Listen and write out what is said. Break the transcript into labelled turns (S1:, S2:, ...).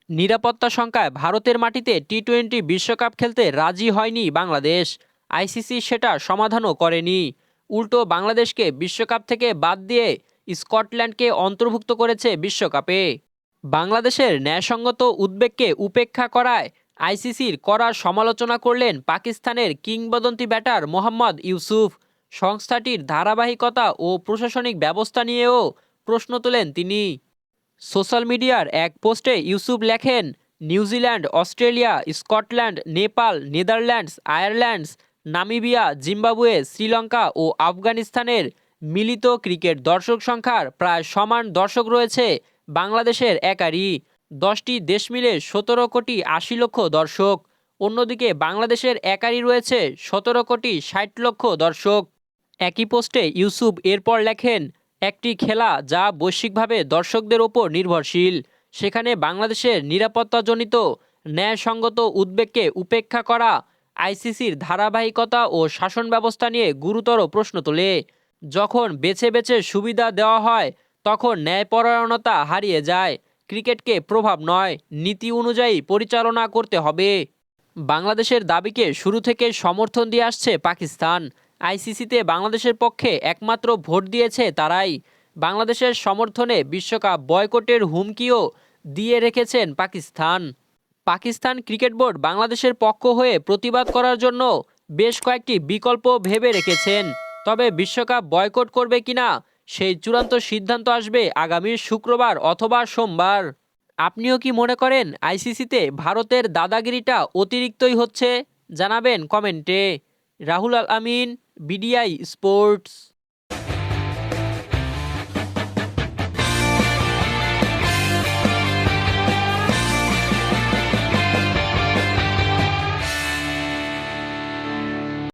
S1: নিরাপত্তা শঙ্কায় ভারতের মাটিতে টি-20 বিশ্বকাপ খেলতে রাজি হয়নি বাংলাদেশ। আইসিসি সেটা সমাধানও করেনি। উল্টো বাংলাদেশকে বিশ্বকাপ থেকে বাদ দিয়ে স্কটল্যান্ডকে অন্তর্ভুক্ত করেছে বিশ্বকাপে। বাংলাদেশের ন্যায়সঙ্গত উদ্বেগকে উপেক্ষা করায় আইসিসির কড়া সমালোচনা করলেন পাকিস্তানের কিংবদন্তি ব্যাটার মোহাম্মদ ইউসুফ। সংস্থাটির ধারাবাহিকতা ও প্রশাসনিক ব্যবস্থা নিয়েও প্রশ্ন তোলেন তিনি। সোশ্যাল মিডিয়ার এক পোস্টে ইউসুফ লেখেন, New Zealand, Australia, Scotland, Nepal, Netherlands, Irelands, Namibia, Zimbabwe, Sri Lanka ও আফগানিস্তানের মিলিত ক্রিকেট দর্শক সংখ্যার প্রায় সমান দর্শক রয়েছে বাংলাদেশের একারই। 10টি দেশ মিলে 17,80,00,000 দর্শক। অন্যদিকে বাংলাদেশের একারই রয়েছে 17,60,00,000 দর্শক। একই পোস্টে ইউসুফ এরপর লেখেন, একটি খেলা যা বৈশ্বিকভাবে দর্শকদের ওপর নির্ভরশীল, সেখানে বাংলাদেশের নিরাপত্তাজনিত ন্যায়সঙ্গত উদ্বেগকে উপেক্ষা করা আইসিসির ধারাবাহিকতা ও শাসন ব্যবস্থা নিয়ে গুরুতর প্রশ্ন তোলে। যখন বেছে বেছে সুবিধা দেওয়া হয় তখন ন্যায়পরায়ণতা হারিয়ে যায়। ক্রিকেটকে প্রভাব নয়, নীতি অনুযায়ী পরিচালনা করতে হবে। বাংলাদেশের দাবিকে শুরু থেকে সমর্থন দিয়ে আসছে পাকিস্তান। আইসিসিতে বাংলাদেশের পক্ষে একমাত্র ভোট দিয়েছে তারাই। বাংলাদেশের সমর্থনে বিশ্বকাপ বয়কটের হুমকিও দিয়ে রেখেছেন পাকিস্তান। পাকিস্তান ক্রিকেট বোর্ড বাংলাদেশের পক্ষ হয়ে প্রতিবাদ করার জন্য বেশ কয়েকটি বিকল্প ভেবে রেখেছেন। তবে বিশ্বকাপ বয়কট করবে কিনা সেই চূড়ান্ত সিদ্ধান্ত আসবে আগামী শুক্রবার অথবা সোমবার। আপনিও কি মনে করেন আইসিসিতে ভারতের দাদাগিরিটা অতিরিক্তই হচ্ছে? জানাবেন কমেন্টে। রাহুল আল আমিন, বিডিআই স্পোর্টস।